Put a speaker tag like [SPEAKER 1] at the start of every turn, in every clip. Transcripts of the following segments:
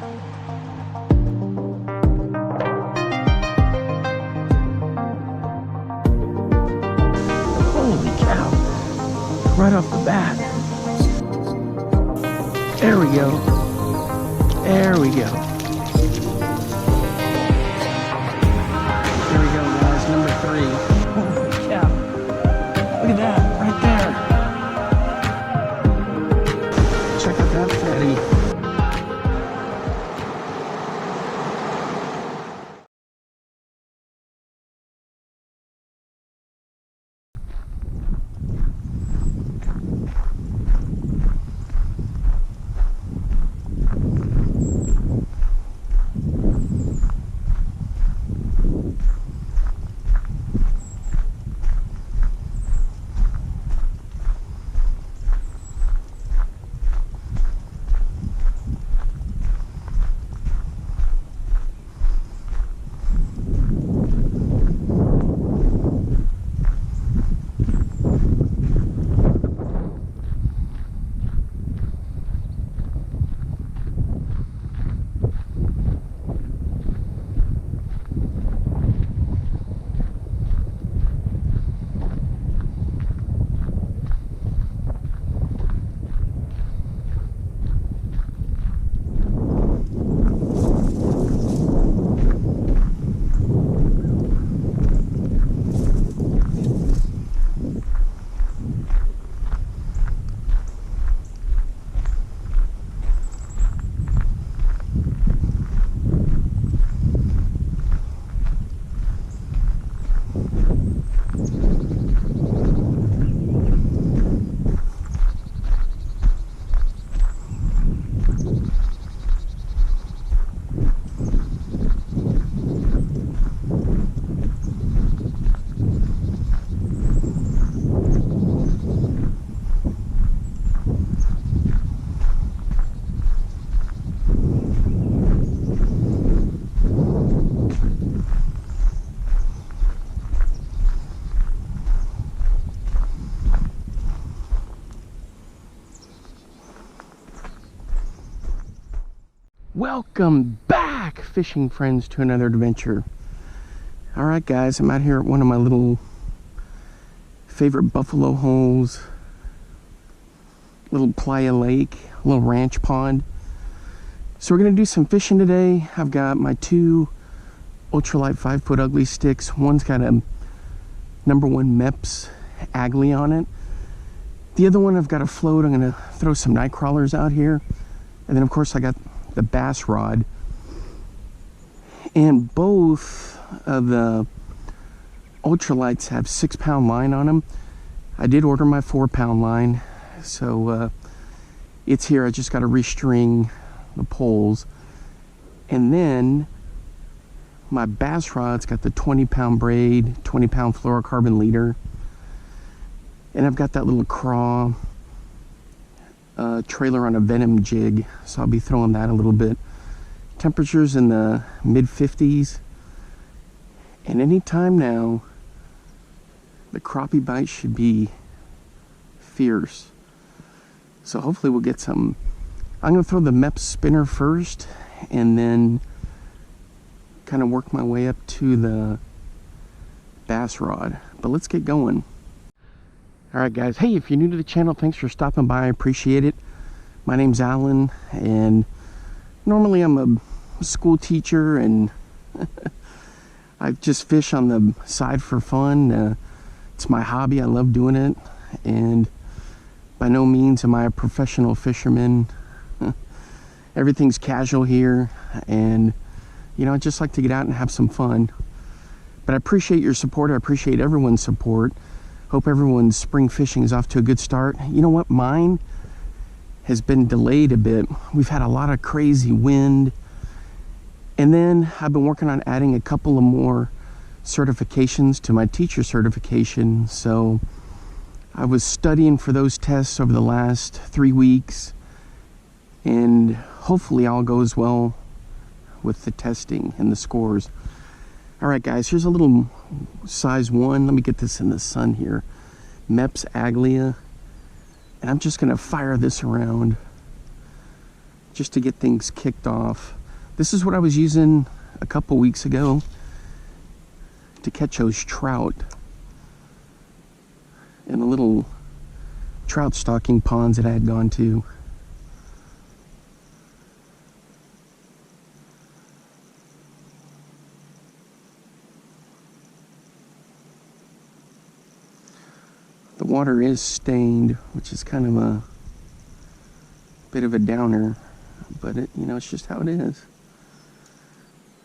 [SPEAKER 1] Holy cow. Right off the bat. There we go. There we go. There we go, guys. Number 3. Holy cow. Look at that. Right there. Check out that fatty. Welcome back, fishing friends, to another adventure. Alright guys, I'm out here at one of my little favorite buffalo holes. Little playa lake, little ranch pond. So we're going to do some fishing today. I've got my 2 ultralight 5-foot ugly sticks. One's got a number 1 Meps Agli on it. The other one I've got a float. I'm going to throw some night crawlers out here. And then of course I got the bass rod, and both of the ultralights have 6-pound line on them. I did order my 4-pound line, so it's here. I just got to restring the poles, and then my bass rod's got the 20-pound braid, 20-pound fluorocarbon leader, and I've got that little craw trailer on a Venom jig, so I'll be throwing that a little bit. Temperatures in the mid-50s, and anytime now the crappie bite should be fierce, so hopefully we'll get some. I'm going to throw the Meps spinner first and then kind of work my way up to the bass rod, but let's get going. Alright guys, hey, if you're new to the channel, thanks for stopping by. I appreciate it. My name's Alan, and normally I'm a school teacher, and I just fish on the side for fun. It's my hobby. I love doing it, and by no means am I a professional fisherman. Everything's casual here, and you know, I just like to get out and have some fun. But I appreciate your support. I appreciate everyone's support. Hope everyone's spring fishing is off to a good start. You know what? Mine has been delayed a bit. We've had a lot of crazy wind. And then I've been working on adding a couple of more certifications to my teacher certification. So I was studying for those tests over the last 3 weeks. And hopefully all goes well with the testing and the scores. All right, guys, here's a little size 1. Let me get this in the sun here. Meps Aglia. And I'm just going to fire this around just to get things kicked off. This is what I was using a couple weeks ago to catch those trout in the little trout stocking ponds that I had gone to. The water is stained, which is kind of a bit of a downer, but it, you know, it's just how it is.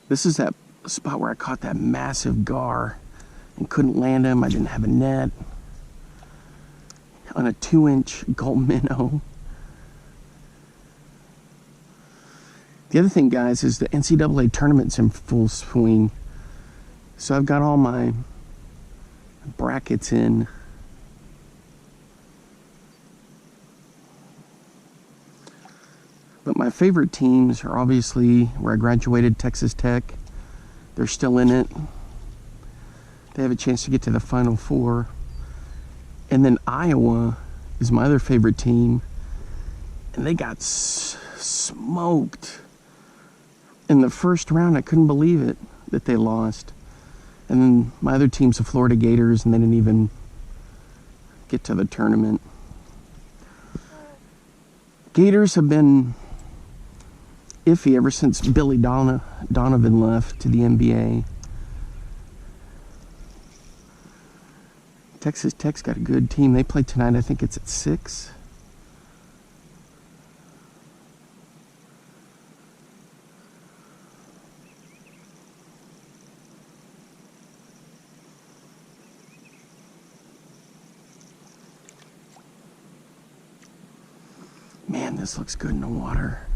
[SPEAKER 1] This is that spot where I caught that massive gar and couldn't land him. I didn't have a net on a 2-inch gulp minnow. The other thing, guys, is the NCAA tournament's in full swing. So I've got all my brackets in. But my favorite teams are obviously where I graduated, Texas Tech. They're still in it. They have a chance to get to the Final Four. And then Iowa is my other favorite team. And they got smoked in the first round. I couldn't believe it that they lost. And then my other team's the Florida Gators, and they didn't even get to the tournament. Gators have been iffy ever since Billy Donovan left to the NBA. Texas Tech's got a good team. They play tonight. I think it's at 6. Man, this looks good in the water.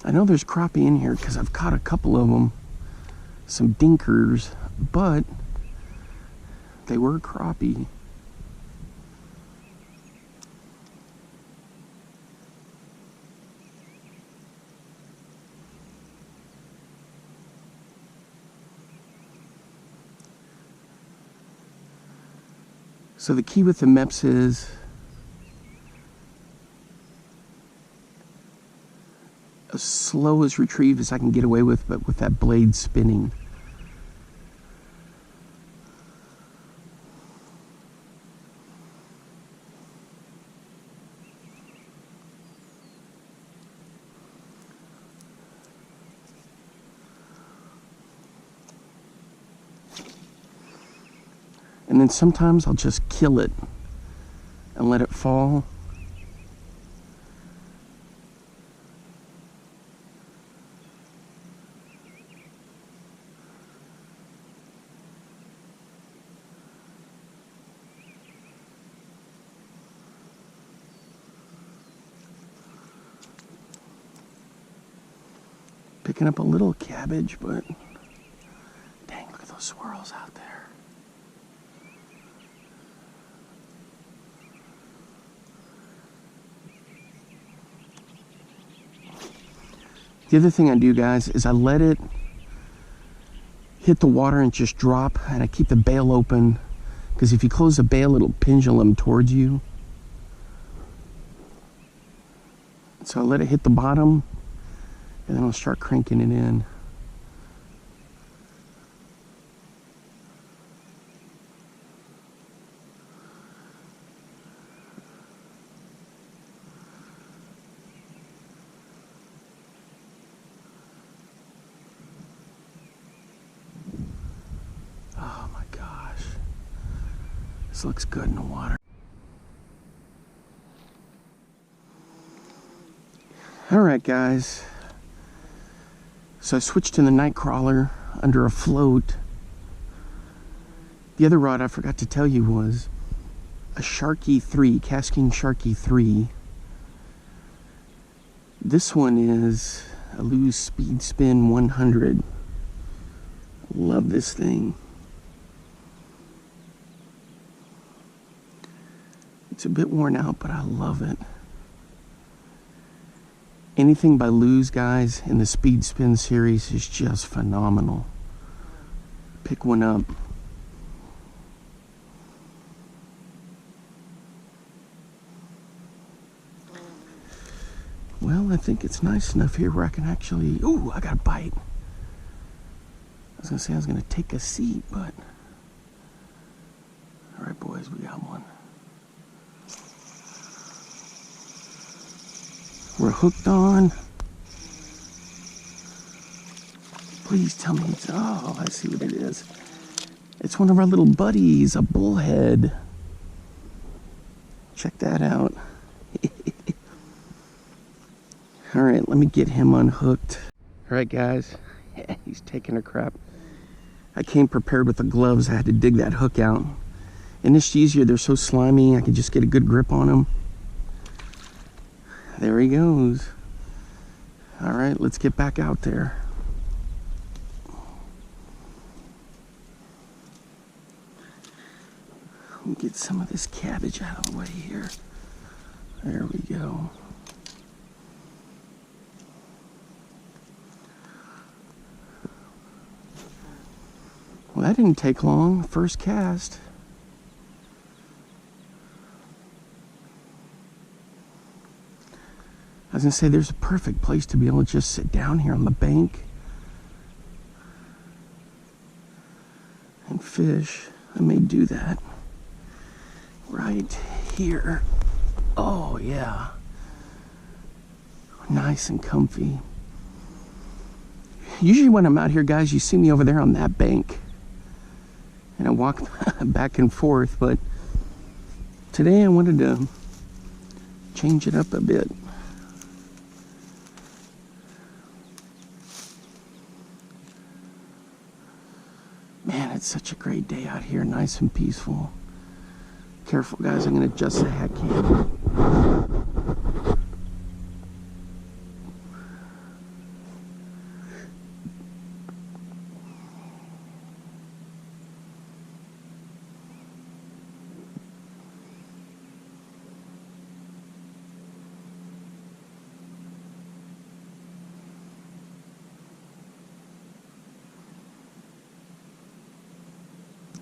[SPEAKER 1] I know there's crappie in here because I've caught a couple of them, some dinkers, but they were crappie. So the key with the MEPS is as slow as retrieve as I can get away with, but with that blade spinning. And then sometimes I'll just kill it and let it fall. Picking up a little cabbage, but dang, look at those swirls out there. The other thing I do, guys, is I let it hit the water and just drop, and I keep the bail open, because if you close the bail, it'll pendulum towards you. So I let it hit the bottom, and then I'll start cranking it in. Oh my gosh. This looks good in the water. Alright, guys. So I switched to the night crawler under a float. The other rod I forgot to tell you was a Sharky 3, Casking Sharky 3. This one is a Lew's Speed Spin 100. Love this thing. It's a bit worn out, but I love it. Anything by Lew's, guys, in the Speed Spin series is just phenomenal. Pick one up. Well, I think it's nice enough here where I can actually... Ooh, I got a bite. I was going to say I was going to take a seat, but... All right, boys, we got one. We're hooked on. Please tell me it's... Oh, I see what it is. It's one of our little buddies, a bullhead. Check that out. All right, let me get him unhooked. All right, guys. He's taking a crap. I came prepared with the gloves. I had to dig that hook out. And it's easier. They're so slimy. I can just get a good grip on them. There he goes. All right, let's get back out there. Get some of this cabbage out of the way here. There we go. Well, that didn't take long. First cast. I was going to say, there's a perfect place to be able to just sit down here on the bank and fish. I may do that right here. Oh, yeah. Nice and comfy. Usually when I'm out here, guys, you see me over there on that bank. And I walk back and forth, but today I wanted to change it up a bit. Man, it's such a great day out here, nice and peaceful. Careful, guys, I'm going to adjust the head cam.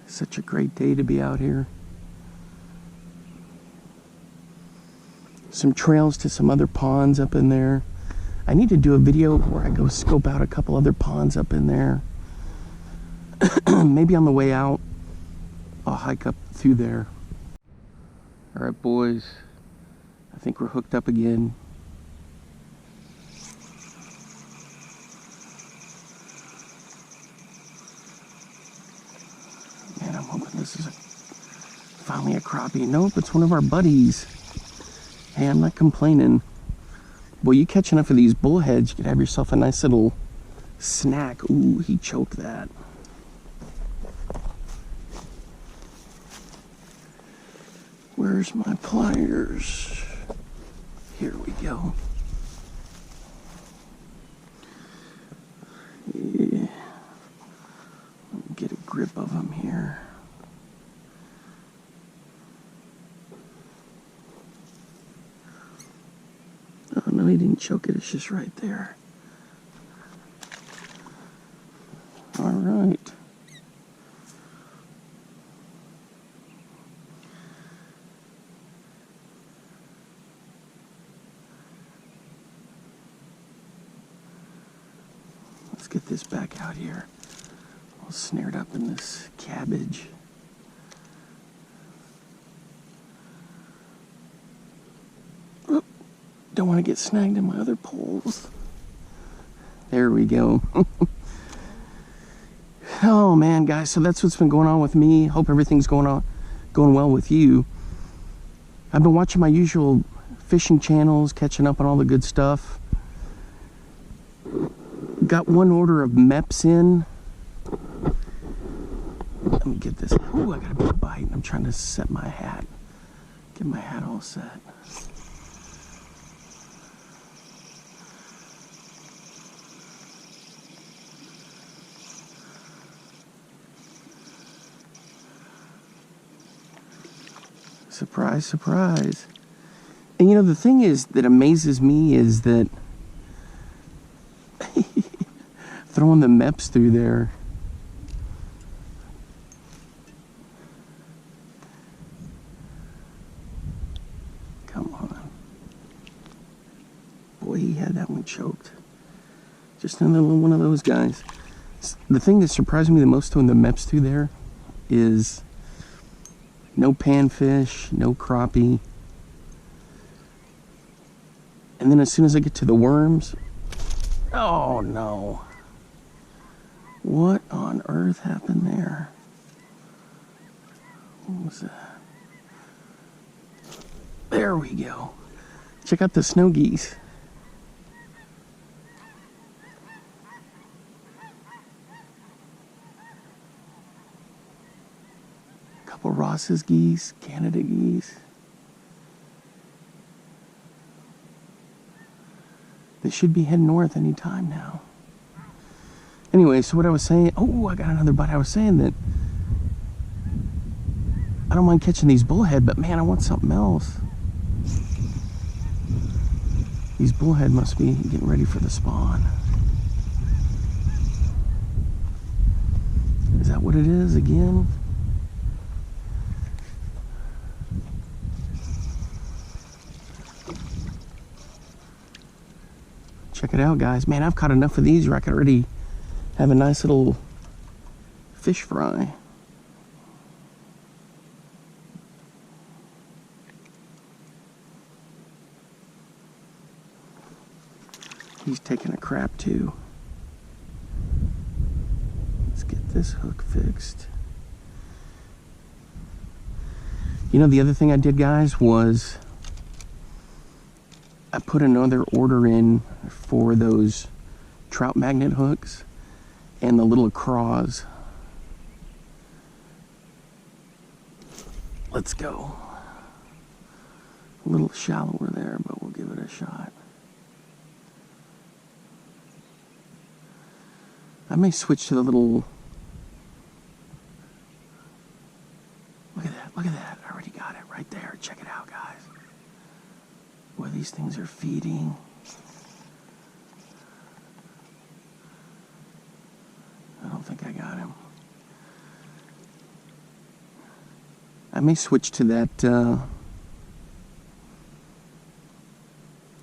[SPEAKER 1] Such a great day to be out here. Some trails to some other ponds up in there. I need to do a video where I go scope out a couple other ponds up in there. Maybe on the way out, I'll hike up through there. All right, boys. I think we're hooked up again. Man, I'm hoping this is finally a crappie. Nope, it's one of our buddies. Hey, I'm not complaining. Boy, you catch enough of these bullheads, you could have yourself a nice little snack. Ooh, he choked that. Where's my pliers? Here we go. Yeah. Let me get a grip of him here. Oh, no, he didn't choke it. It's just right there. All right. Let's get this back out here. All snared up in this cabbage. Don't want to get snagged in my other poles. There we go. Oh man, guys, so that's what's been going on with me. Hope everything's going well with you. I've been watching my usual fishing channels, catching up on all the good stuff. Got one order of MEPs in. Let me get this. Ooh, I got a big bite. I'm trying to set my hat. Get my hat all set. Surprise, surprise. And you know, the thing is that amazes me is that throwing the MEPs through there. Come on. Boy, he has I'm choked. Just another one of those guys. The thing that surprised me the most in the MEPS through there is no panfish, no crappie. And then as soon as I get to the worms, oh no. What on earth happened there? What was that? There we go. Check out the snow geese. A couple Ross's geese, Canada geese. They should be heading north any time now. Anyway, so what I was saying, oh, I got another bite. I was saying that I don't mind catching these bullhead, but man, I want something else. These bullhead must be getting ready for the spawn. Is that what it is again? Check it out, guys. Man, I've caught enough of these where I could already have a nice little fish fry. He's taking a crap too. Let's get this hook fixed. You know, the other thing I did, guys, was I put another order in for those trout magnet hooks and the little craws. Let's go. A little shallower there, but we'll give it a shot. I may switch to the little... Look at that, look at that. I already got it right there. Check it out, guys. Boy, these things are feeding. I don't think I got him. I may switch to that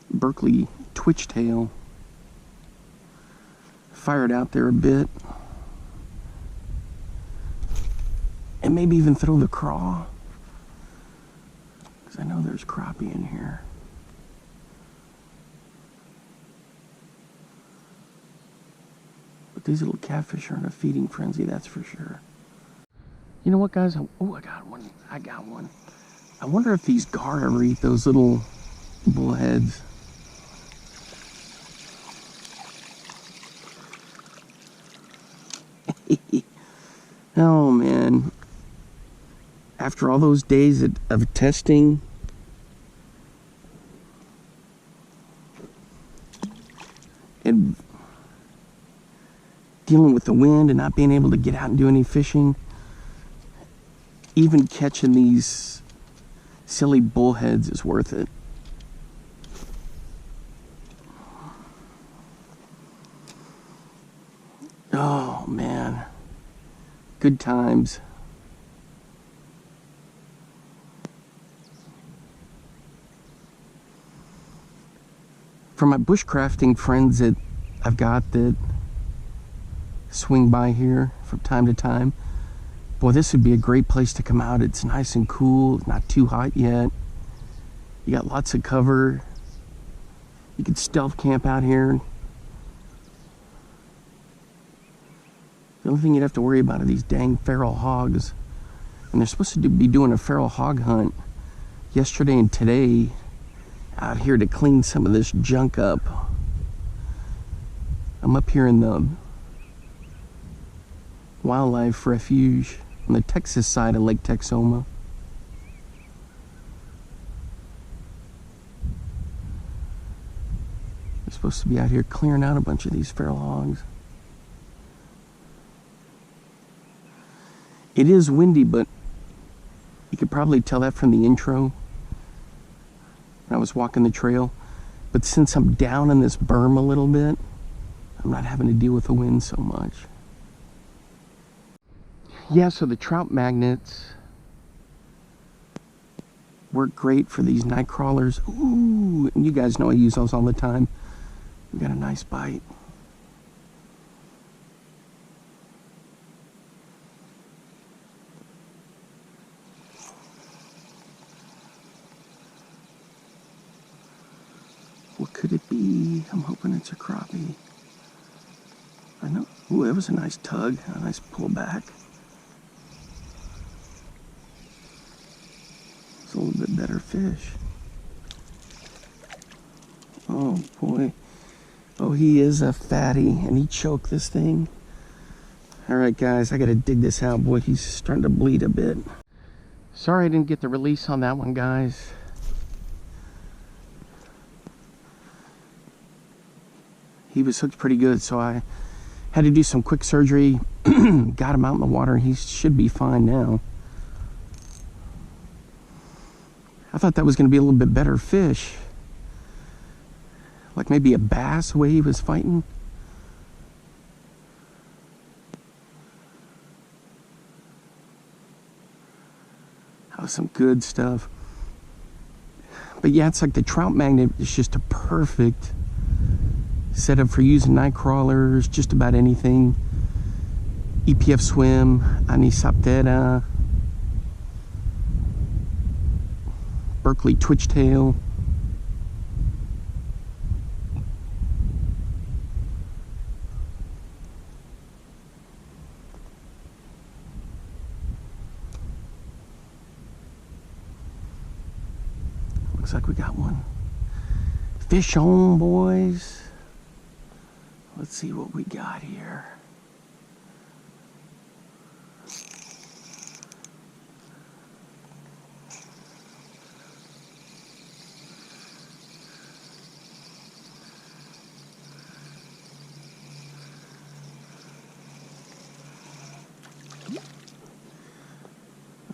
[SPEAKER 1] Berkley Twitchtail. Fire it out there a bit. And maybe even throw the craw. Because I know there's crappie in here. But these little catfish are in a feeding frenzy, that's for sure. You know what, guys? Oh, I got one. I got one. I wonder if these gar ever eat those little bullheads. Oh, man. After all those days of testing, and dealing with the wind and not being able to get out and do any fishing, even catching these silly bullheads is worth it. Oh, man. Good times. For my bushcrafting friends that I've got that swing by here from time to time, boy, this would be a great place to come out. It's nice and cool, it's not too hot yet. You got lots of cover. You could stealth camp out here. The only thing you'd have to worry about are these dang feral hogs. And they're supposed to be doing a feral hog hunt yesterday and today out here to clean some of this junk up. I'm up here in the wildlife refuge on the Texas side of Lake Texoma. They're supposed to be out here clearing out a bunch of these feral hogs. It is windy, but you could probably tell that from the intro when I was walking the trail. But since I'm down in this berm a little bit, I'm not having to deal with the wind so much. Yeah, so the trout magnets work great for these night crawlers. Ooh, and you guys know I use those all the time. We got a nice bite. What could it be? I'm hoping it's a crappie. I know. Ooh, that was a nice tug, a nice pull back. It's a little bit better fish. Oh boy. Oh, he is a fatty, and he choked this thing. All right, guys, I gotta dig this out. Boy, he's starting to bleed a bit. Sorry I didn't get the release on that one, guys. He was hooked pretty good, so I had to do some quick surgery. Got him out in the water. He should be fine now. I thought that was going to be a little bit better fish. Like maybe a bass, the way he was fighting. That was some good stuff. But yeah, it's like the trout magnet is just a perfect setup for using night crawlers, just about anything. EPF swim, anisaptera, Berkley Twitchtail. Looks like we got one. Fish on, boys. Let's see what we got here.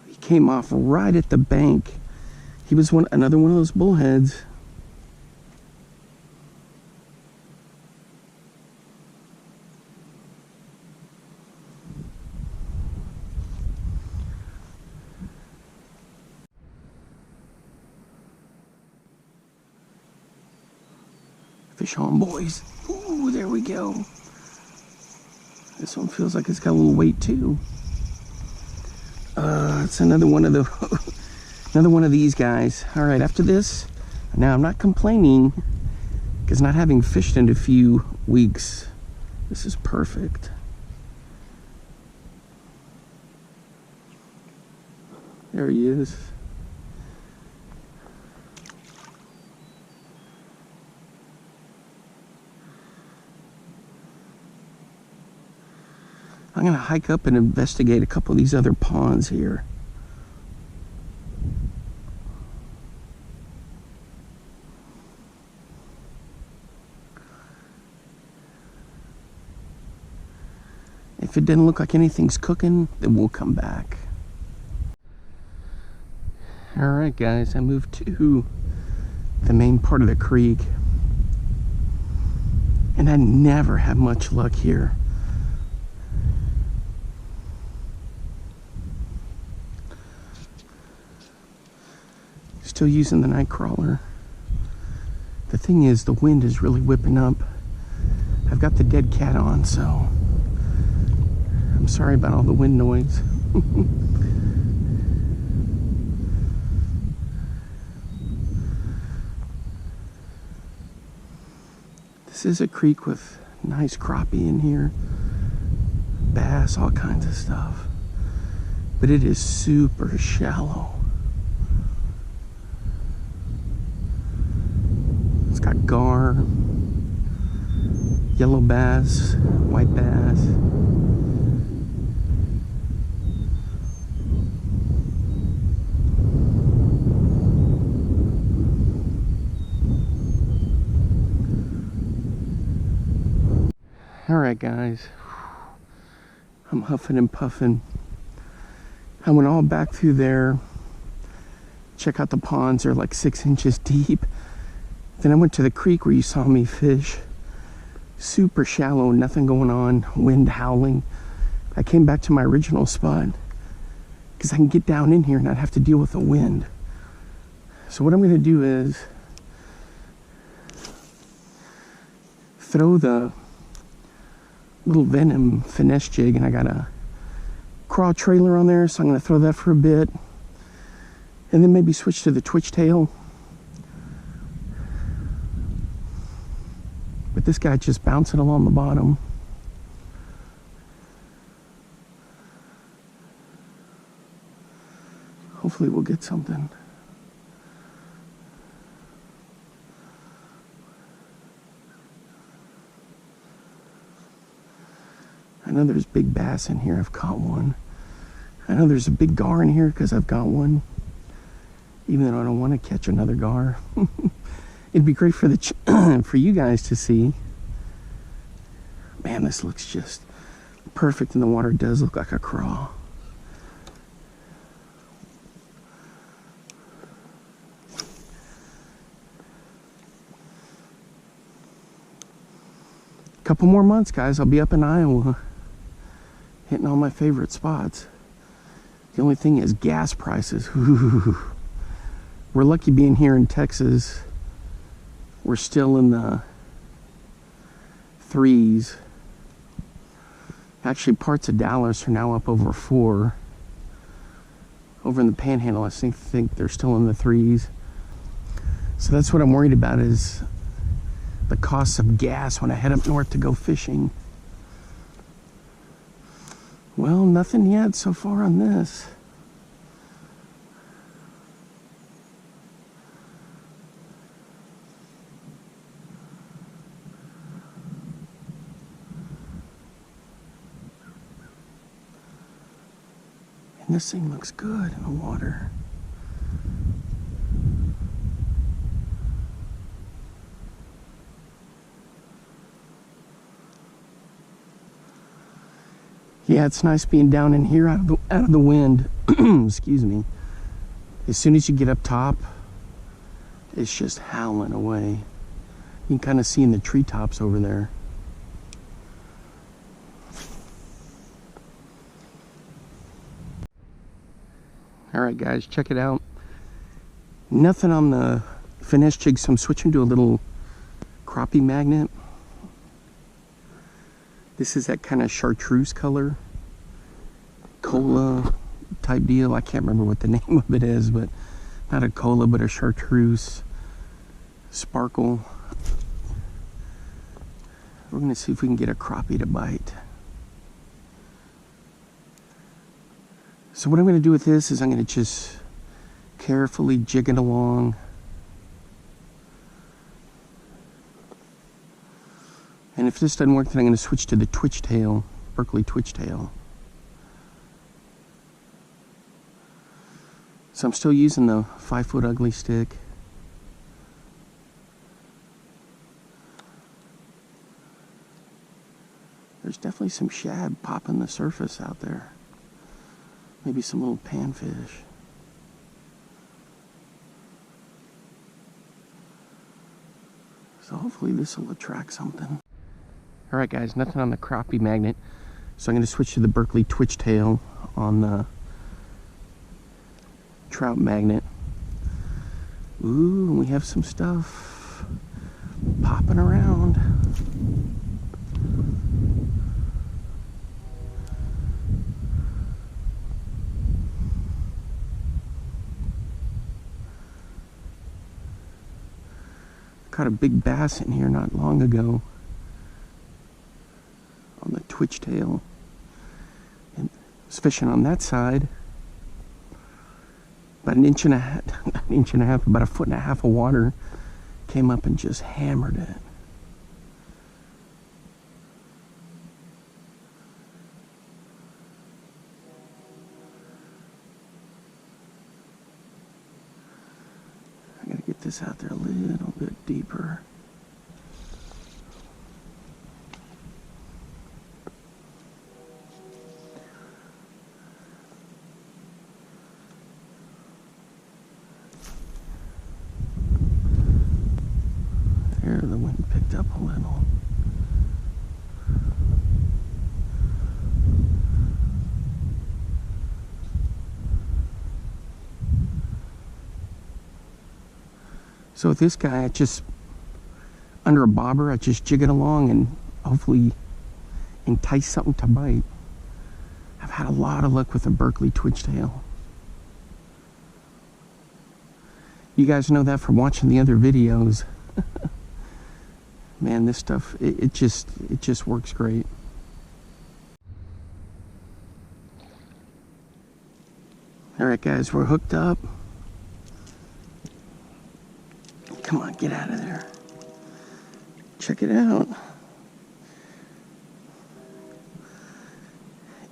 [SPEAKER 1] He came off right at the bank. He was another one of those bullheads. Fish on, boys. Ooh, there we go. This one feels like it's got a little weight too. It's another one of the another one of these guys. All right, after this, now I'm not complaining because not having fished in a few weeks, this is perfect. There he is. I'm going to hike up and investigate a couple of these other ponds here. If it doesn't look like anything's cooking, then we'll come back. All right, guys, I moved to the main part of the creek. And I never have much luck here. Still using the night crawler. The thing is, the wind is really whipping up. I've got the dead cat on, so I'm sorry about all the wind noise. This is a creek with nice crappie in here, bass, all kinds of stuff, but it is super shallow. It's got gar, yellow bass, white bass. All right, guys, I'm huffing and puffing. I went all back through there. Check out the ponds, they're like 6 inches deep. Then I went to the creek where you saw me fish. Super shallow, nothing going on, wind howling. I came back to my original spot because I can get down in here and not have to deal with the wind. So what I'm going to do is throw the little Venom finesse jig, and I got a craw trailer on there, so I'm going to throw that for a bit, and then maybe switch to the Twitchtail. But this guy just bouncing along the bottom. Hopefully we'll get something. I know there's big bass in here. I've caught one. I know there's a big gar in here because I've got one. Even though I don't want to catch another gar. It'd be great for the for you guys to see. Man, this looks just perfect in the water. It does look like a craw. Couple more months, guys. I'll be up in Iowa, hitting all my favorite spots. The only thing is gas prices. Ooh. We're lucky being here in Texas. We're still in the 3s. Actually, parts of Dallas are now up over 4. Over in the Panhandle, I think they're still in the 3s. So that's what I'm worried about, is the cost of gas when I head up north to go fishing. Well, nothing yet so far on this. And this thing looks good in the water. Yeah, it's nice being down in here out of the wind. Excuse me. As soon as you get up top, it's just howling away. You can kind of see in the treetops over there. All right, guys, check it out. Nothing on the finesse jig, so I'm switching to a little crappie magnet. This is that kind of chartreuse color, cola type deal. I can't remember what the name of it is, but not a cola, but a chartreuse sparkle. We're gonna see if we can get a crappie to bite. So what I'm gonna do with this is I'm gonna just carefully jig it along. And if this doesn't work, then I'm going to switch to the Twitchtail, Berkley Twitchtail. So I'm still using the 5-foot ugly stick. There's definitely some shad popping the surface out there. Maybe some little panfish. So hopefully this will attract something. Alright guys, nothing on the crappie magnet, so I'm going to switch to the Berkley Twitchtail on the trout magnet. Ooh, we have some stuff popping around. Caught a big bass in here not long ago on the Twitchtail, and I was fishing on that side. About an inch and a half, about a foot and a half of water, came up and just hammered it. I gotta get this out there a little bit deeper. There, the wind picked up a little. So with this guy, I just under a bobber, I just jig it along and hopefully entice something to bite. I've had a lot of luck with the Berkley Twitchtail. You guys know that from watching the other videos. Man, this stuff, it just works great. All right, guys, we're hooked up. Come on, get out of there. Check it out.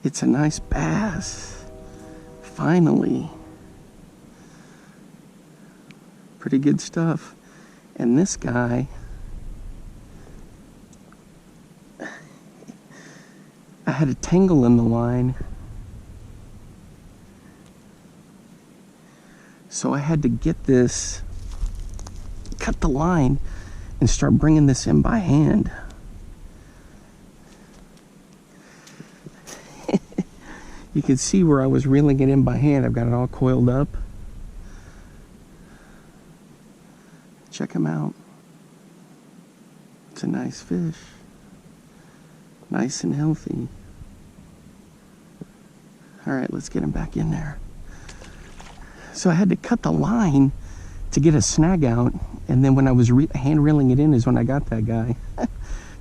[SPEAKER 1] It's a nice bass. Finally. Pretty good stuff. And this guy, I had a tangle in the line, so I had to get this, cut the line, and start bringing this in by hand. You can see where I was reeling it in by hand. I've got it all coiled up. Check him out. It's a nice fish. Nice and healthy. All right, let's get him back in there. So I had to cut the line to get a snag out, and then when I was hand reeling it in is when I got that guy.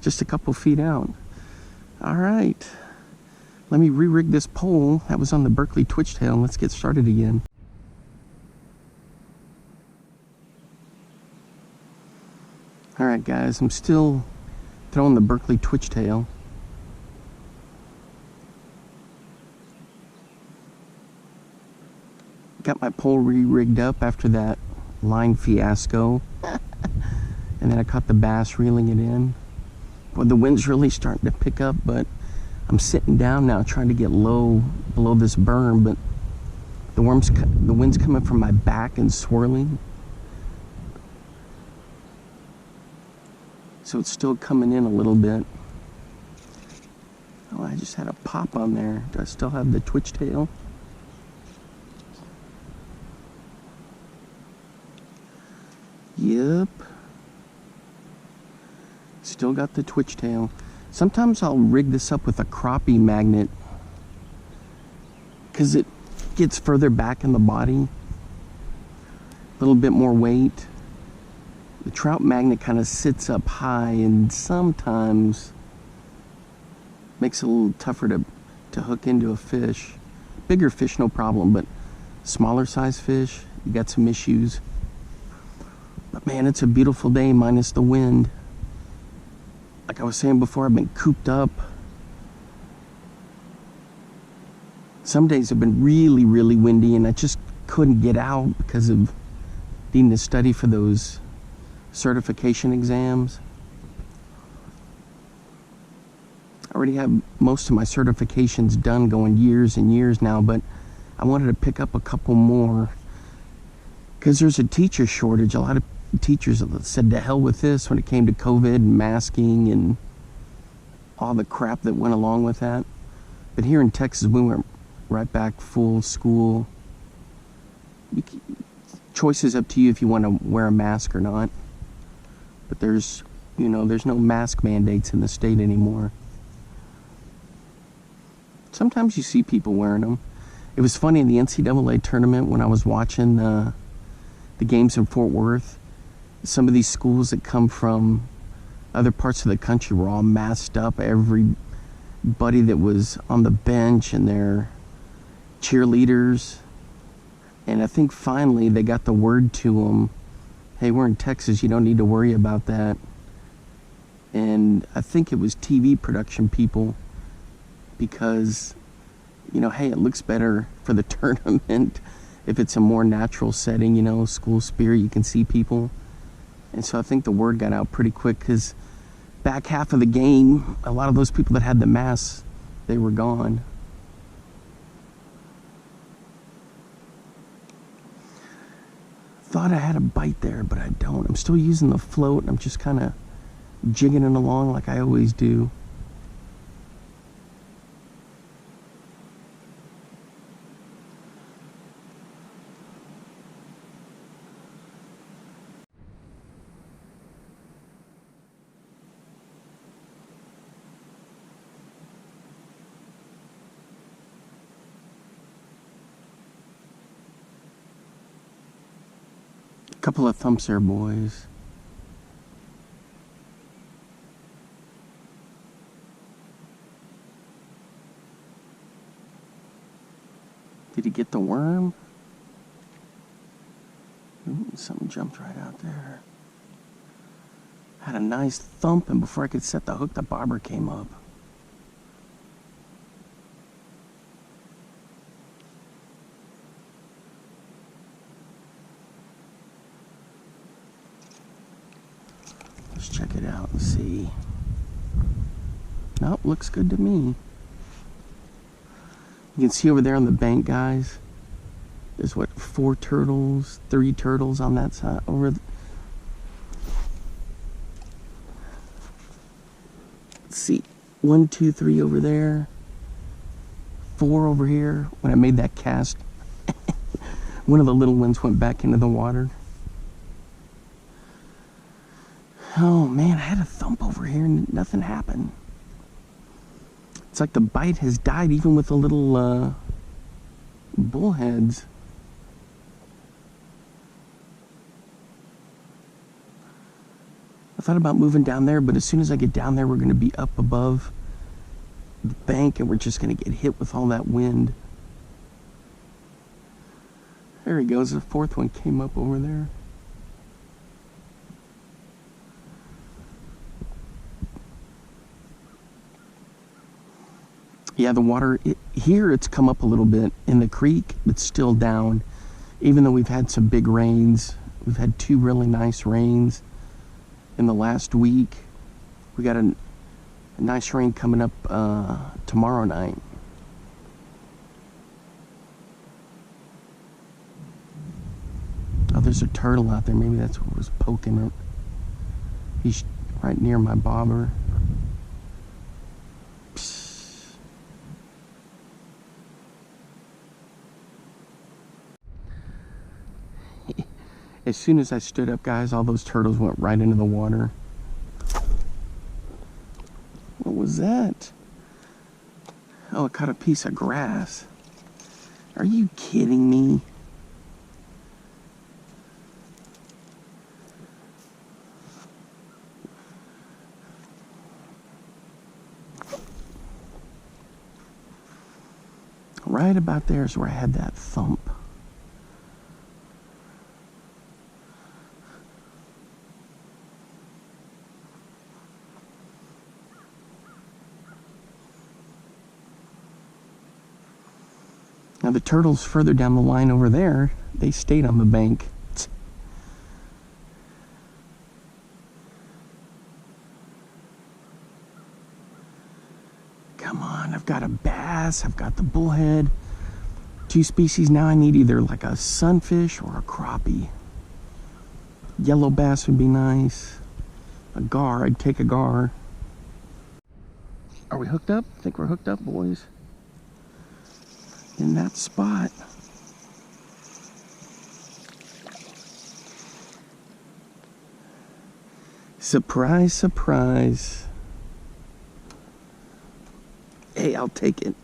[SPEAKER 1] Just a couple feet out. All right. Let me re-rig this pole that was on the Berkley Twitchtail, and let's get started again. All right, guys, I'm still throwing the Berkley Twitchtail. Got my pole re-rigged up after that line fiasco. And then I caught the bass reeling it in. Well, the wind's really starting to pick up, but I'm sitting down now trying to get low below this berm, but the wind's coming from my back and swirling. So it's still coming in a little bit. Oh, I just had a pop on there. Do I still have the Twitchtail? Yep. Still got the Twitchtail. Sometimes I'll rig this up with a crappie magnet because it gets further back in the body. A little bit more weight. The trout magnet kind of sits up high and sometimes makes it a little tougher to hook into a fish. Bigger fish, no problem, but smaller size fish, you got some issues. But man, it's a beautiful day minus the wind. Like I was saying before, I've been cooped up. Some days have been really, really windy and I just couldn't get out because of needing to study for those certification exams. I already have most of my certifications done, going years and years now, but I wanted to pick up a couple more because there's a teacher shortage. A lot of teachers said to hell with this when it came to COVID and masking and all the crap that went along with that. But here in Texas, we went right back full school. Choice is up to you if you want to wear a mask or not. But there's no mask mandates in the state anymore. Sometimes you see people wearing them. It was funny in the NCAA tournament when I was watching the games in Fort Worth. Some of these schools that come from other parts of the country were all masked up. Everybody that was on the bench and their cheerleaders. And I think finally they got the word to them, hey, we're in Texas, you don't need to worry about that. And I think it was TV production people because, hey, it looks better for the tournament if it's a more natural setting, school spirit, you can see people. And so I think the word got out pretty quick because back half of the game, a lot of those people that had the masks, they were gone. Thought I had a bite there, but I don't. I'm still using the float and I'm just kind of jigging it along like I always do. Couple of thumps there, boys. Did he get the worm? Ooh, something jumped right out there. Had a nice thump, and before I could set the hook, the bobber came up. Let's check it out and see. Nope, looks good to me. You can see over there on the bank, guys, there's what, 4 turtles, 3 turtles on that side over. Let's see, 1, 2, 3 over there, 4 over here. When I made that cast, one of the little ones went back into the water. Oh man, I had a thump over here and nothing happened. It's like the bite has died even with the little bullheads. I thought about moving down there, but as soon as I get down there, we're going to be up above the bank and we're just going to get hit with all that wind. There he goes, the 4th one came up over there. Yeah, the water, here it's come up a little bit. In the creek, it's still down. Even though we've had some big rains. We've had 2 really nice rains in the last week. We got a nice rain coming up tomorrow night. Oh, there's a turtle out there. Maybe that's what was poking it. He's right near my bobber. As soon as I stood up, guys, all those turtles went right into the water. What was that? Oh, it caught a piece of grass. Are you kidding me? Right about there is where I had that thump. Now the turtles further down the line over there, they stayed on the bank. Come on, I've got a bass, I've got the bullhead. 2 species now. I need either like a sunfish or a crappie. Yellow bass would be nice. A gar, I'd take a gar. Are we hooked up? I think we're hooked up, boys. In that spot. Surprise, surprise. Hey, I'll take it.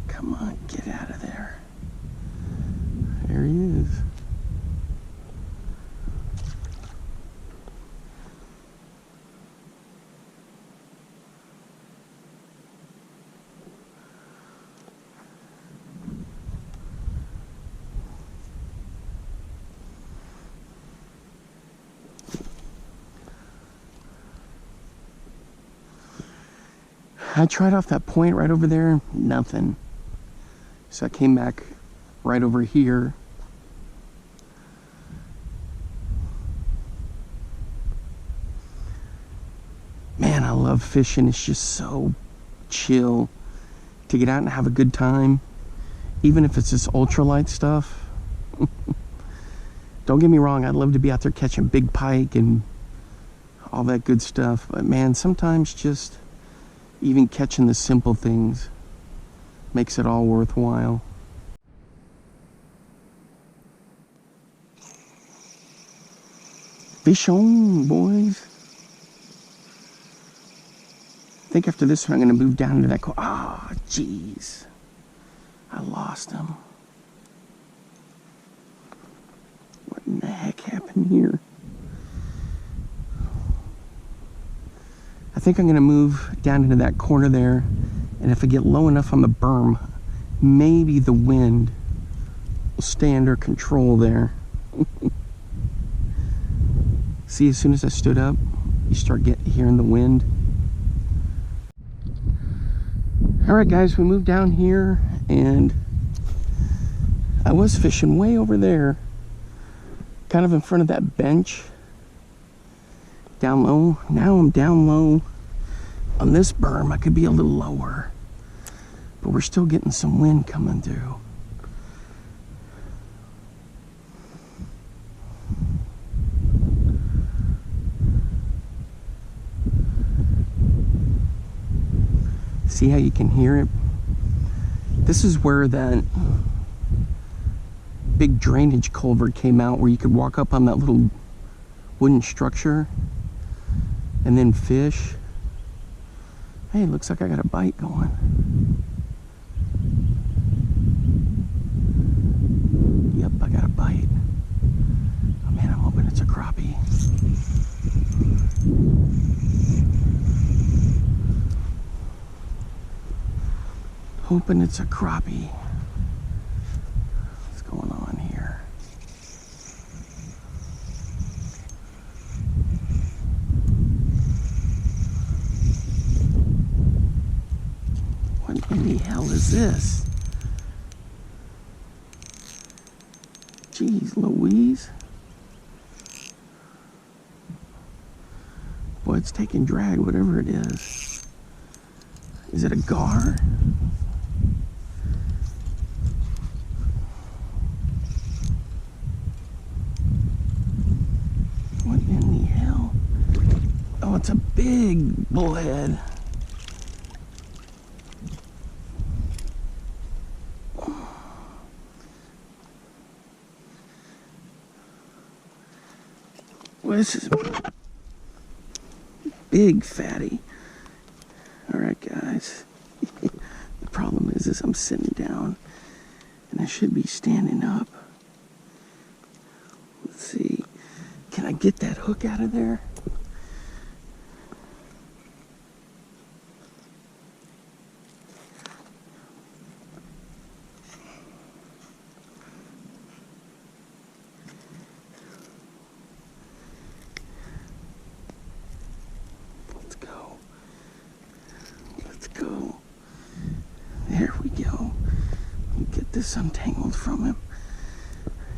[SPEAKER 1] Come on, get out of there. There he is. I tried off that point right over there, nothing. So I came back right over here. Man, I love fishing. It's just so chill to get out and have a good time, even if it's this ultralight stuff. Don't get me wrong, I'd love to be out there catching big pike and all that good stuff, but man, sometimes just even catching the simple things makes it all worthwhile. Fish on, boys. I think after this one, I'm going to move down into that. Ah, oh, jeez. I lost him. What in the heck happened here? I think I'm going to move down into that corner there. And if I get low enough on the berm, maybe the wind will stay under control there. See, as soon as I stood up, you start hearing the wind. All right, guys, we moved down here, and I was fishing way over there, kind of in front of that bench, down low. Now I'm down low on this berm. I could be a little lower, but we're still getting some wind coming through. See how you can hear it? This is where that big drainage culvert came out, where you could walk up on that little wooden structure and then fish. Hey, it looks like I got a bite going. Yep, I got a bite. Oh man, I'm hoping it's a crappie. Hoping it's a crappie. What's going on here? What in the hell is this? Jeez Louise. Boy, it's taking drag, whatever it is. Is it a gar? It's a big bullhead. Well, this is a big fatty. All right, guys. The problem is I'm sitting down and I should be standing up. Let's see. Can I get that hook out of there? This untangled from him.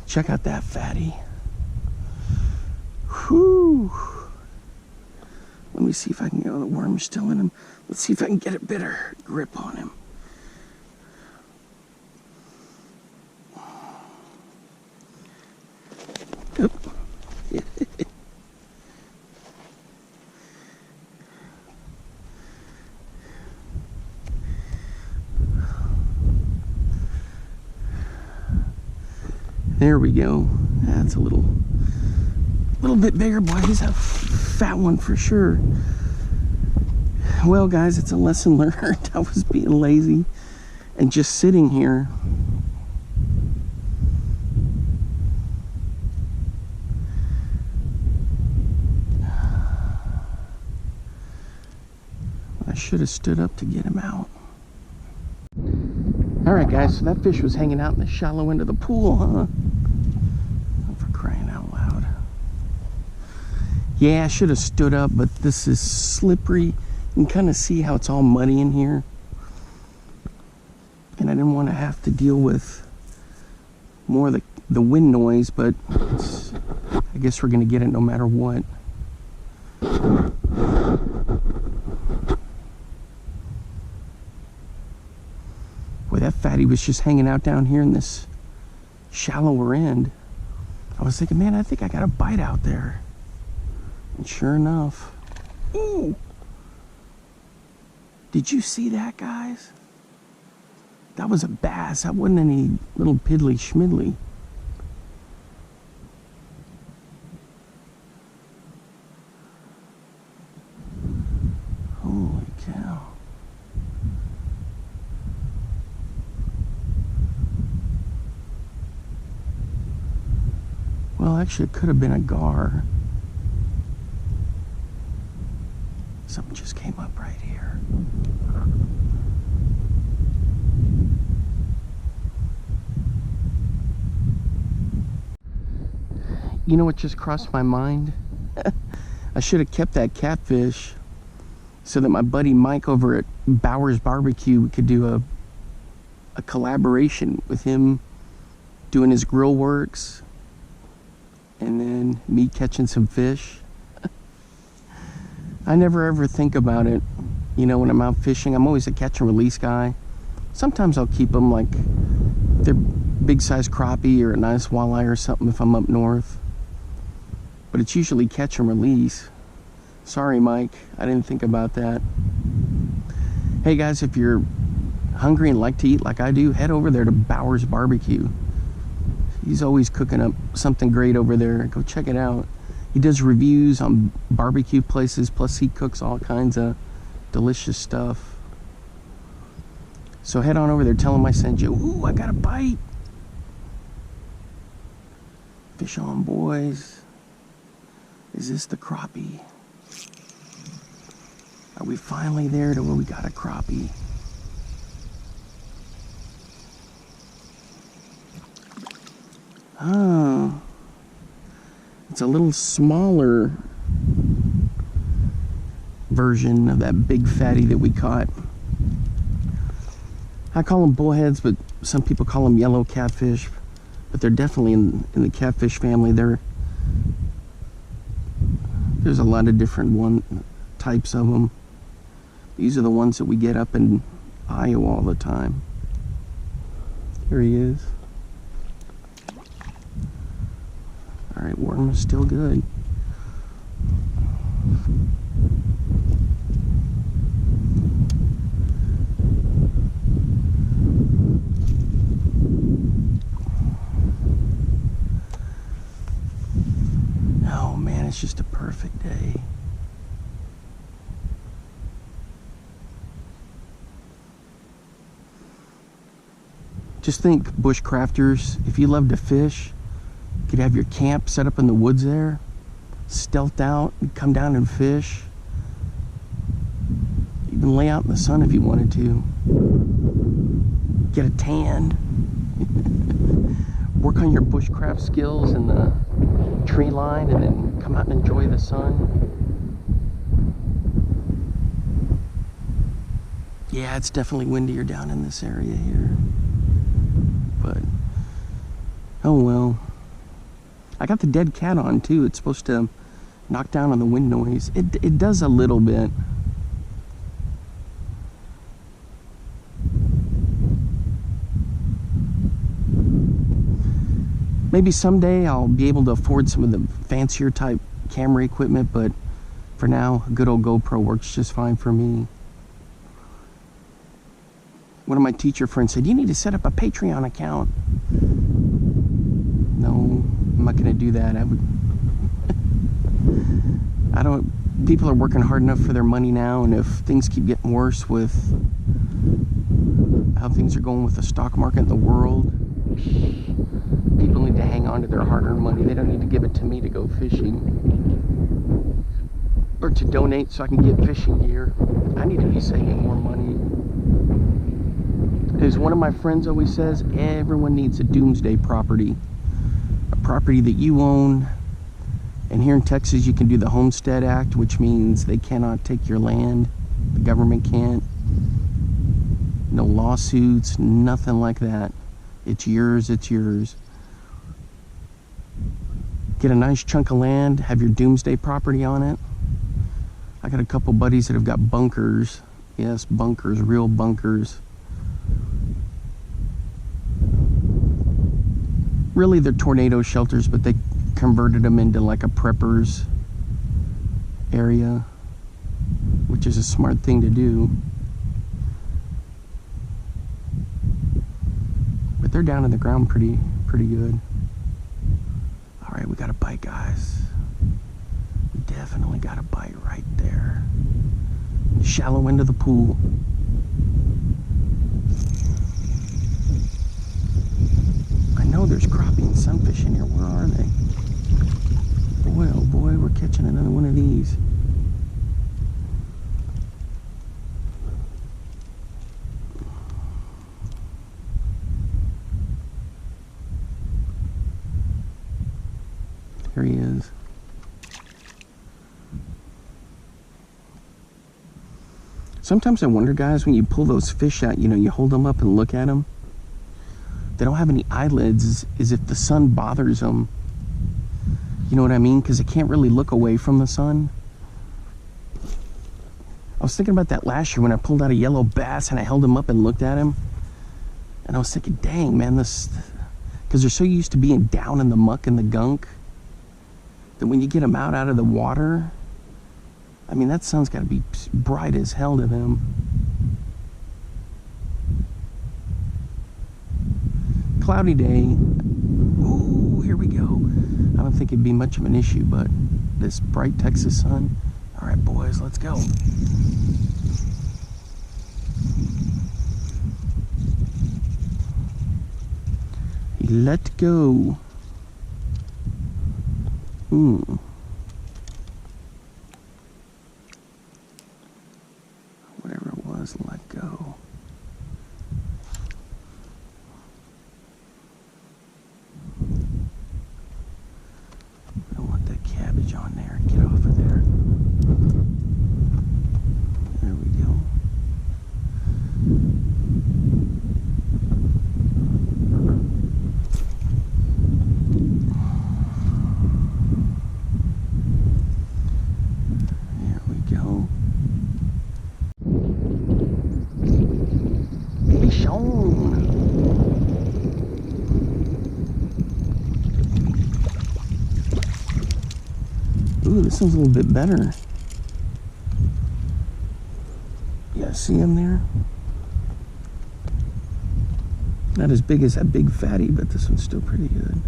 [SPEAKER 1] Check out that fatty. Whew. Let me see if I can get the worm's still in him. Let's see if I can get a better grip on him. Oop. There we go. That's a little bit bigger. Boy, he's a fat one for sure. Well, guys, it's a lesson learned. I was being lazy and just sitting here. I should have stood up to get him out. All right, guys, so that fish was hanging out in the shallow end of the pool, huh? Oh, for crying out loud. Yeah, I should have stood up, but this is slippery. You can kind of see how it's all muddy in here. And I didn't want to have to deal with more of the wind noise, but I guess we're going to get it no matter what. Boy, that fatty was just hanging out down here in this shallower end. I was thinking, man, I think I got a bite out there. And sure enough. Ooh! Did you see that, guys? That was a bass. That wasn't any little piddly schmiddly. Well, actually, it could have been a gar. Something just came up right here. You know what just crossed my mind? I should have kept that catfish so that my buddy Mike over at Bauer's Barbecue could do a collaboration with him doing his grill works and then me catching some fish. I never ever think about it, you know, when I'm out fishing. I'm always a catch and release guy. Sometimes I'll keep them, like if they're big size crappie or a nice walleye or something if I'm up north. But it's usually catch and release. Sorry, Mike, I didn't think about that. Hey guys, if you're hungry and like to eat like I do, head over there to Bauer's Barbecue. He's always cooking up something great over there. Go check it out. He does reviews on barbecue places, plus he cooks all kinds of delicious stuff. So head on over there, tell him I sent you. Ooh, I got a bite. Fish on, boys. Is this the crappie? Are we finally there to where we got a crappie? Oh, it's a little smaller version of that big fatty that we caught. I call them bullheads, but some people call them yellow catfish. But they're definitely in the catfish family. There's a lot of different types of them. These are the ones that we get up in Iowa all the time. Here he is. All right, worm is still good. Oh man, it's just a perfect day. Just think, bushcrafters, if you love to fish, you could have your camp set up in the woods there, stealth out, and come down and fish. Even lay out in the sun if you wanted to. Get a tan. Work on your bushcraft skills in the tree line, and then come out and enjoy the sun. Yeah, it's definitely windier down in this area here. But, oh well. I got the dead cat on too. It's supposed to knock down on the wind noise. It does a little bit. Maybe someday I'll be able to afford some of the fancier type camera equipment, but for now, a good old GoPro works just fine for me. One of my teacher friends said, you need to set up a Patreon account. No, I'm not gonna do that. People are working hard enough for their money now, and if things keep getting worse with how things are going with the stock market in the world, people need to hang on to their hard-earned money. They don't need to give it to me to go fishing or to donate so I can get fishing gear. I need to be saving more money. As one of my friends always says, everyone needs a doomsday property. A property that you own. And here in Texas, you can do the Homestead Act, which means they cannot take your land. The government can't. No lawsuits, nothing like that. It's yours, it's yours. Get a nice chunk of land, have your doomsday property on it. I got a couple buddies that have got bunkers. Yes, bunkers, real bunkers. Really, they're tornado shelters, but they converted them into like a prepper's area, which is a smart thing to do. But they're down in the ground pretty good. All right, we got a bite, guys. We definitely got a bite right there. The shallow end of the pool. I know there's crappie and sunfish in here. Where are they? boy. We're catching another one of these. There he is. Sometimes I wonder, guys, when you pull those fish out, you know, you hold them up and look at them. They don't have any eyelids, as if the sun bothers them. You know what I mean? Because they can't really look away from the sun. I was thinking about that last year when I pulled out a yellow bass and I held him up and looked at him. And I was thinking, dang, man, this... Because they're so used to being down in the muck and the gunk, that when you get them out of the water, I mean, that sun's got to be bright as hell to them. Cloudy day. Ooh, here we go. I don't think it'd be much of an issue, but this bright Texas sun. All right, boys, let's go. Let go. Whatever it was, let go. I don't want that cabbage on there. Get off of there. There we go. There we go. Fish on. Ooh, this one's a little bit better. Yeah, see him there? Not as big as that big fatty, but this one's still pretty good.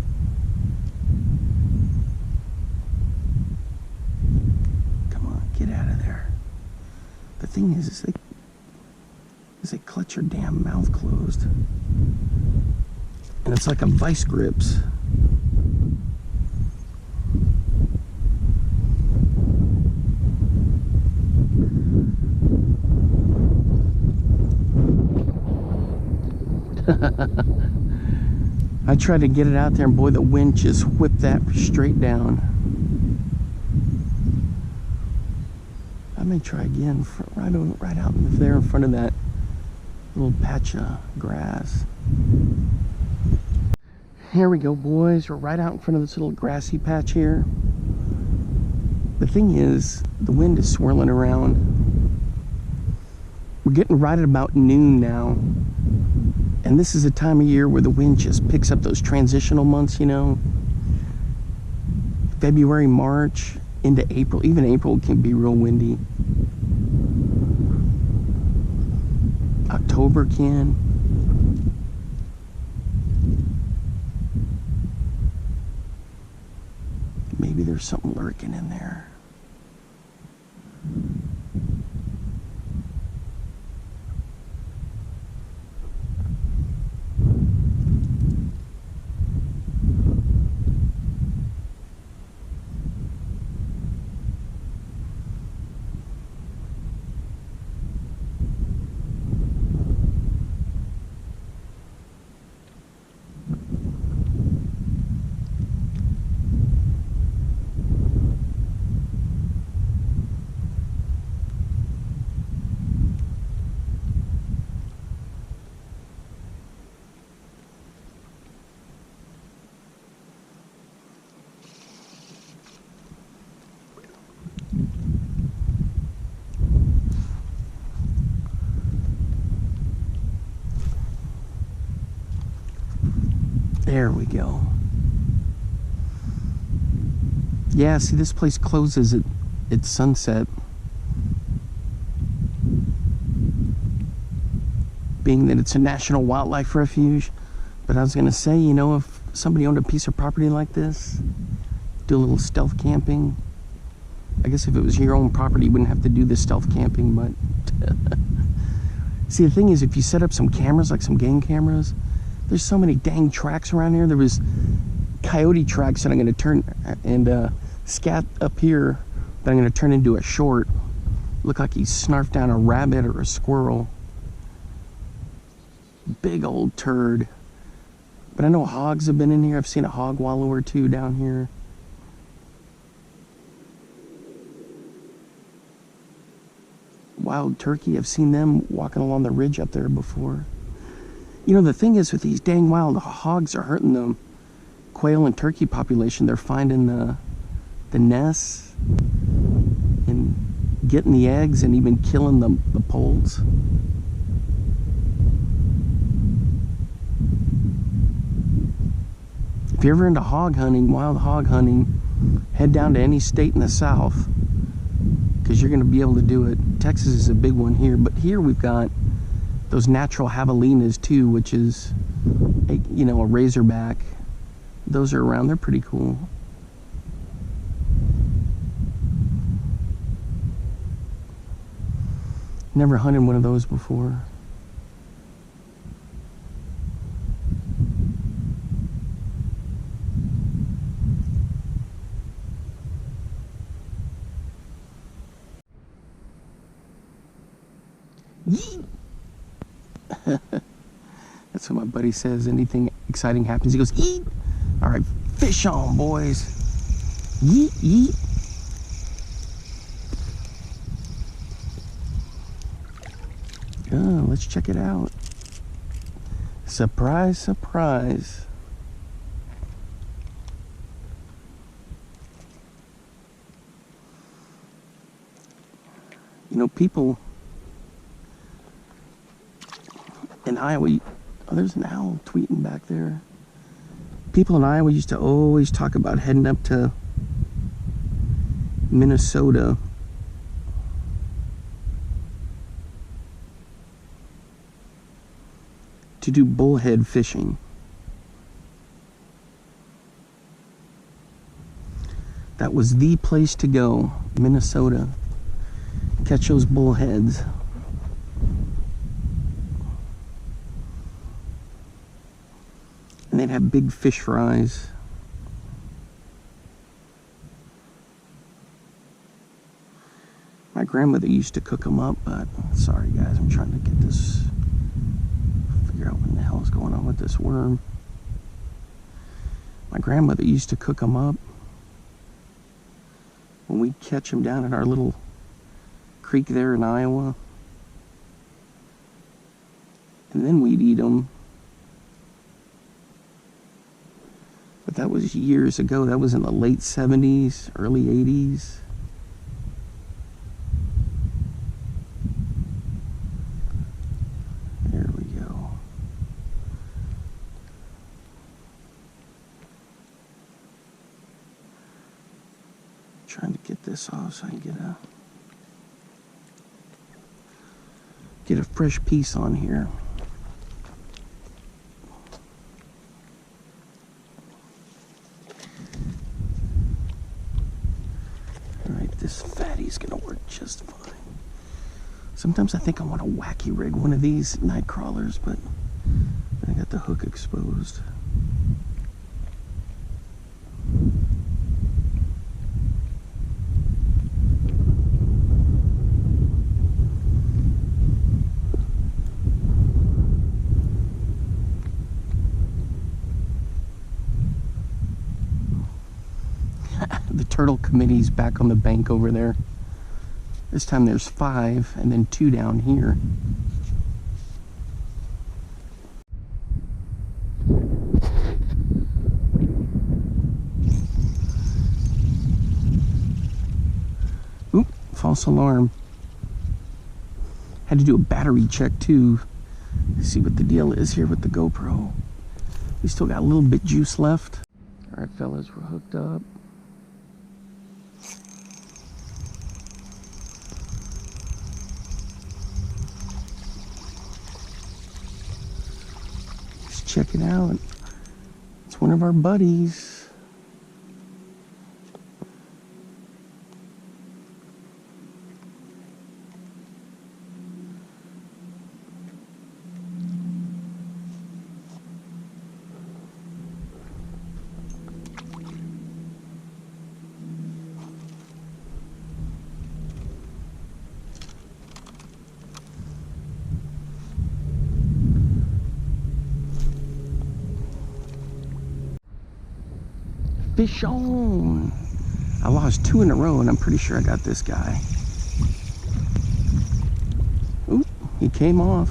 [SPEAKER 1] Come on, get out of there. The thing is they clutch your damn mouth closed. And it's like a vice grips. I tried to get it out there, and boy, the wind just whipped that straight down. I may try again, right out there in front of that little patch of grass. Here we go, boys. We're right out in front of this little grassy patch here. The thing is, the wind is swirling around. We're getting right at about noon now. And this is a time of year where the wind just picks up those transitional months, you know. February, March, into April. Even April can be real windy. October can. Maybe there's something lurking in there. There we go. Yeah, see, this place closes at sunset. Being that it's a national wildlife refuge. But I was going to say, you know, if somebody owned a piece of property like this, do a little stealth camping. I guess if it was your own property, you wouldn't have to do the stealth camping, but... See, the thing is, if you set up some cameras, like some game cameras, there's so many dang tracks around here. There was coyote tracks that I'm going to turn, and scat up here that I'm going to turn into a short. Look like he snarfed down a rabbit or a squirrel. Big old turd. But I know hogs have been in here. I've seen a hog wallow or two down here. Wild turkey, I've seen them walking along the ridge up there before. You know, the thing is with these dang wild hogs are hurting the quail and turkey population. They're finding the nests and getting the eggs and even killing the poults. If you're ever into hog hunting, wild hog hunting, head down to any state in the South, because you're going to be able to do it. Texas is a big one here, but here we've got those natural javelinas too, which is a razorback. Those are around. They're pretty cool. Never hunted one of those before. Yeet! That's what my buddy says. Anything exciting happens, he goes, eat! All right, fish on, boys. Yeet, yeet. Oh, let's check it out. Surprise, surprise. You know, people in Iowa, oh, there's an owl tweeting back there. People in Iowa used to always talk about heading up to Minnesota to do bullhead fishing. That was the place to go, Minnesota. Catch those bullheads. And they'd have big fish fries. My grandmother used to cook them up, but sorry guys, I'm trying to get this, figure out what the hell is going on with this worm. My grandmother used to cook them up when we'd catch them down at our little creek there in Iowa. And then we'd eat them. But that was years ago. That was in the late 70s, early 80s. There we go. Trying to get this off so I can get a fresh piece on here. This fatty's gonna work just fine. Sometimes I think I want to wacky rig one of these night crawlers, but I got the hook exposed. The turtle committee's back on the bank over there. This time there's 5 and then 2 down here. Oop, false alarm. Had to do a battery check too. See what the deal is here with the GoPro. We still got a little bit juice left. All right, fellas, we're hooked up. Check it out. It's one of our buddies. Fish on. I lost 2 in a row and I'm pretty sure I got this guy. Oop, he came off.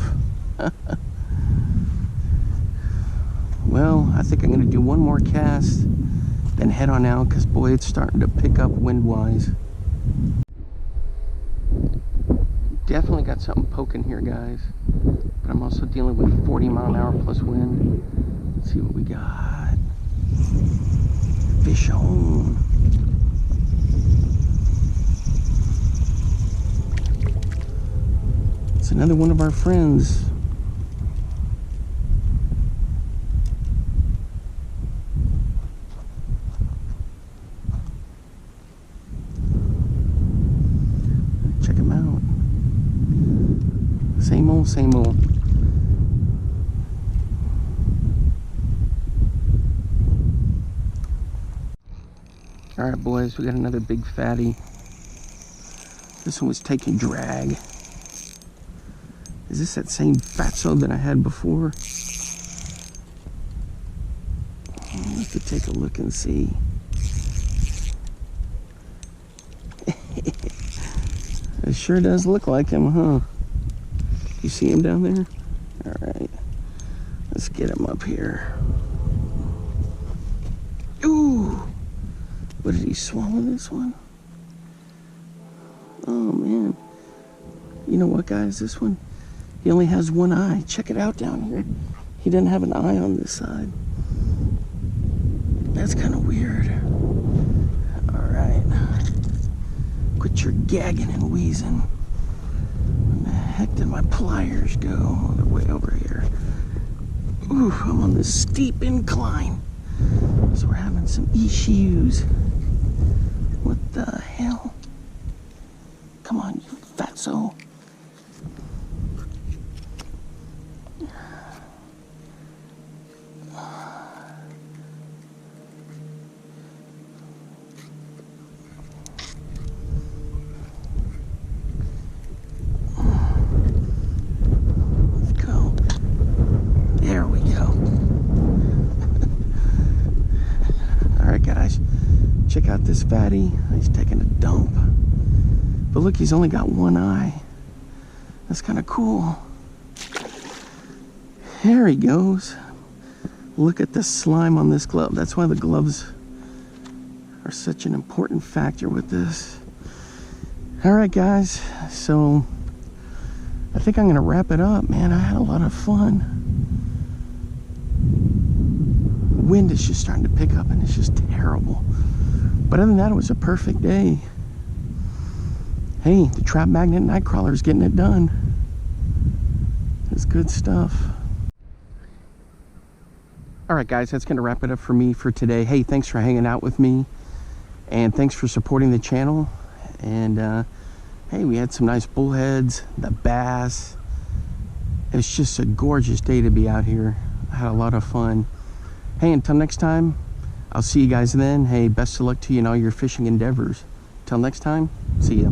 [SPEAKER 1] Well, I think I'm gonna do one more cast, then head on out, because boy, it's starting to pick up wind-wise. Definitely got something poking here, guys. But I'm also dealing with 40-mile-an-hour plus wind. Let's see what we got. Fish on. It's another one of our friends. Check him out. Same old, same old. All right, boys, we got another big fatty. This one was taking drag. Is this that same fatso that I had before? I'll have to take a look and see. It sure does look like him, huh? You see him down there? All right, let's get him up here. Ooh, what, did he swallow this one? Oh man, you know what, guys, this one, he only has one eye. Check it out down here. He doesn't have an eye on this side. That's kind of weird. All right, quit your gagging and wheezing. Where the heck did my pliers go? Oh, they're way over here. Ooh, I'm on this steep incline. So we're having some issues. What the hell? Come on, you fatso. Check out this fatty. He's taking a dump. But look, he's only got one eye. That's kind of cool. There he goes. Look at the slime on this glove. That's why the gloves are such an important factor with this. All right, guys. So I think I'm going to wrap it up, man. I had a lot of fun. Wind is just starting to pick up and it's just terrible. But other than that, it was a perfect day. Hey, the Trap Magnet Nightcrawler is getting it done. It's good stuff. All right, guys, that's going to wrap it up for me for today. Hey, thanks for hanging out with me. And thanks for supporting the channel. And, hey, we had some nice bullheads, the bass. It was just a gorgeous day to be out here. I had a lot of fun. Hey, until next time, I'll see you guys then. Hey, best of luck to you in all your fishing endeavors. Till next time, see ya.